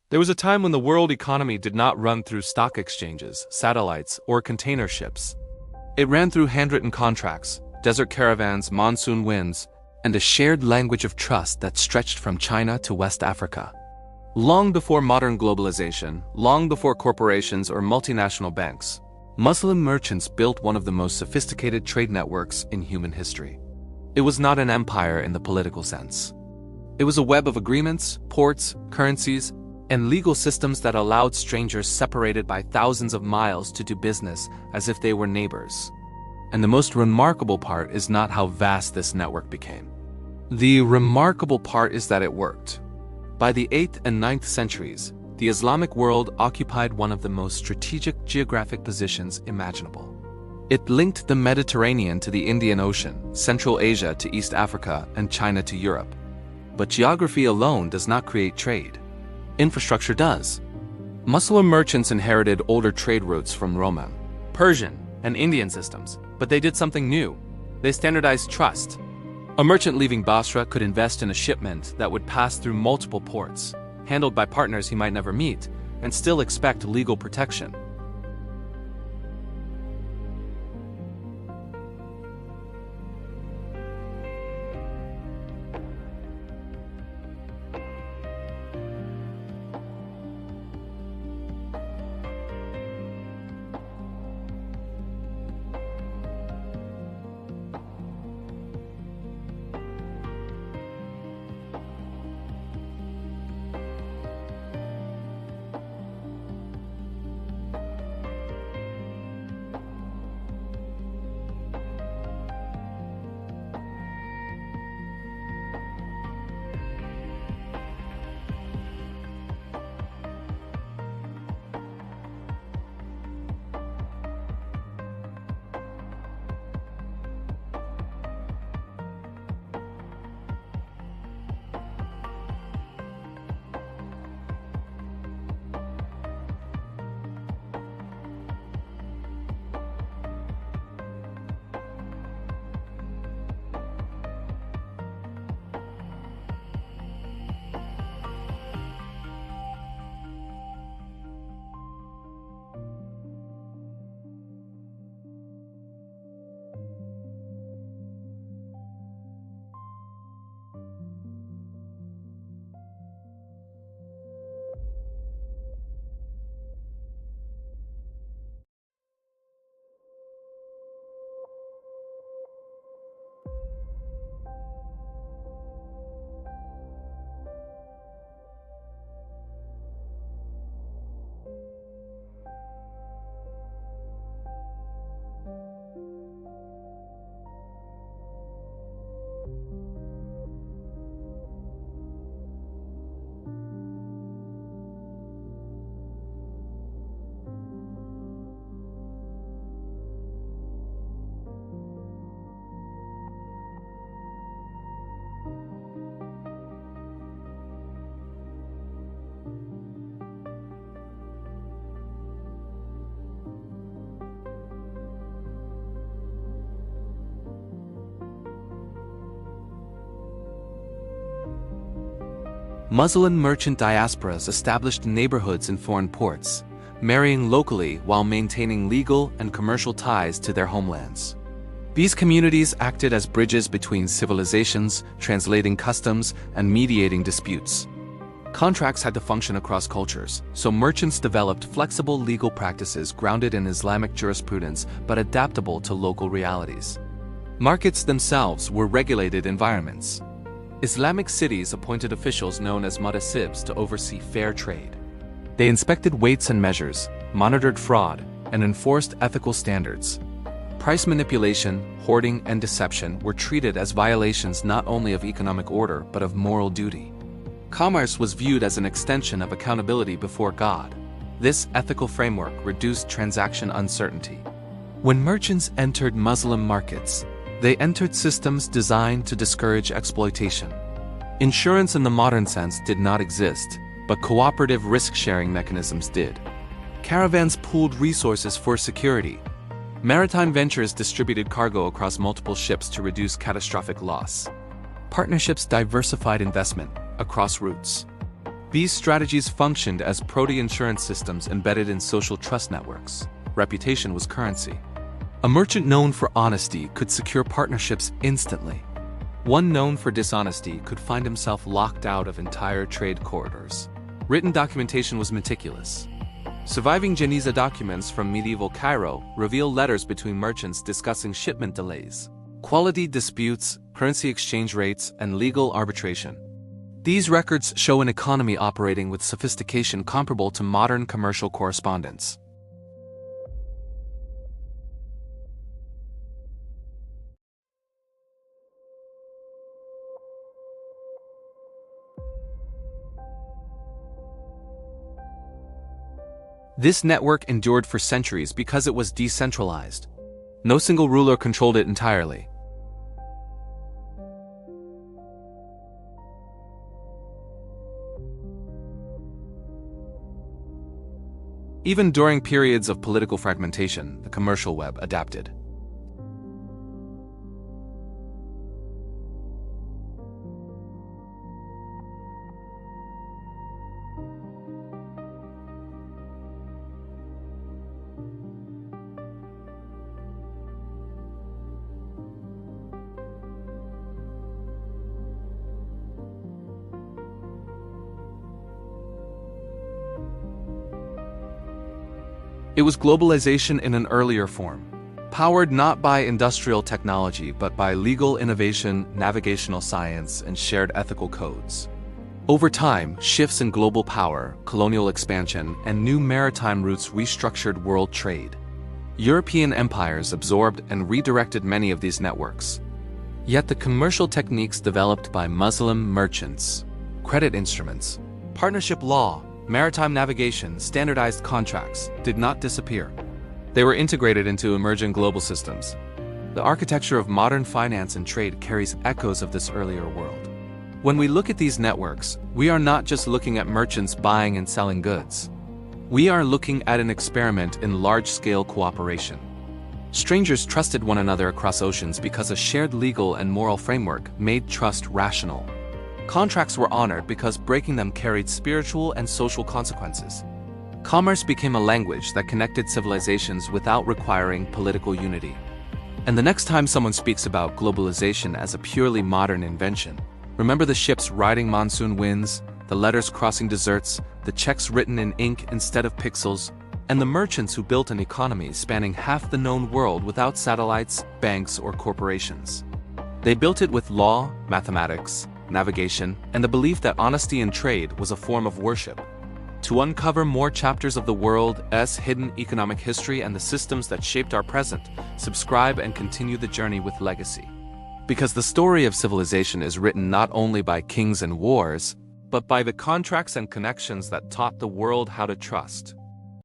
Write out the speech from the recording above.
There was a time when the world economy did not run through stock exchanges, satellites, or container ships. It ran through handwritten contracts, desert caravans, monsoon winds, and a shared language of trust that stretched from China to West Africa. Long before modern globalization, long before corporations or multinational banks, Muslim merchants built one of the most sophisticated trade networks in human history. It was not an empire in the political sense. It was a web of agreements, ports, currencies, and legal systems that allowed strangers separated by thousands of miles to do business as if they were neighbors. And the most remarkable part is not how vast this network became. The remarkable part is that it worked. By the 8th and 9th centuries, the Islamic world occupied one of the most strategic geographic positions imaginable. It linked the Mediterranean to the Indian Ocean, Central Asia to East Africa, and China to Europe. But geography alone does not create trade. Infrastructure does. Muslim merchants inherited older trade routes from Roman, Persian, and Indian systems, but they did something new. They standardized trust. A merchant leaving Basra could invest in a shipment that would pass through multiple ports, handled by partners he might never meet, and still expect legal protection. Muslim merchant diasporas established neighborhoods in foreign ports, marrying locally while maintaining legal and commercial ties to their homelands. These communities acted as bridges between civilizations, translating customs and mediating disputes. Contracts had to function across cultures, so merchants developed flexible legal practices grounded in Islamic jurisprudence but adaptable to local realities. Markets themselves were regulated environments. Islamic cities appointed officials known as mutasibs to oversee fair trade. They inspected weights and measures, monitored fraud, and enforced ethical standards. Price manipulation, hoarding, and deception were treated as violations not only of economic order but of moral duty. Commerce was viewed as an extension of accountability before God. This ethical framework reduced transaction uncertainty. When merchants entered Muslim markets, they entered systems designed to discourage exploitation. Insurance in the modern sense did not exist, but cooperative risk-sharing mechanisms did. Caravans pooled resources for security. Maritime ventures distributed cargo across multiple ships to reduce catastrophic loss. Partnerships diversified investment across routes. These strategies functioned as proto-insurance systems embedded in social trust networks. Reputation was currency. A merchant known for honesty could secure partnerships instantly. One known for dishonesty could find himself locked out of entire trade corridors. Written documentation was meticulous. Surviving Geniza documents from medieval Cairo reveal letters between merchants discussing shipment delays, quality disputes, currency exchange rates, and legal arbitration. These records show an economy operating with sophistication comparable to modern commercial correspondence. This network endured for centuries because it was decentralized. No single ruler controlled it entirely. Even during periods of political fragmentation, the commercial web adapted. It was globalization in an earlier form, powered not by industrial technology but by legal innovation, navigational science, and shared ethical codes. Over time, shifts in global power, colonial expansion, and new maritime routes restructured world trade. European empires absorbed and redirected many of these networks. Yet the commercial techniques developed by Muslim merchants, credit instruments, partnership law, maritime navigation, standardized contracts did not disappear. They were integrated into emerging global systems. The architecture of modern finance and trade carries echoes of this earlier world. When we look at these networks, we are not just looking at merchants buying and selling goods. We are looking at an experiment in large-scale cooperation. Strangers trusted one another across oceans because a shared legal and moral framework made trust rational. Contracts were honored because breaking them carried spiritual and social consequences. Commerce became a language that connected civilizations without requiring political unity. And the next time someone speaks about globalization as a purely modern invention, remember the ships riding monsoon winds, the letters crossing deserts, the checks written in ink instead of pixels, and the merchants who built an economy spanning half the known world without satellites, banks, or corporations. They built it with law, mathematics, navigation, and the belief that honesty in trade was a form of worship. To uncover more chapters of the world's hidden economic history and the systems that shaped our present, subscribe and continue the journey with Legacy. Because the story of civilization is written not only by kings and wars, but by the contracts and connections that taught the world how to trust.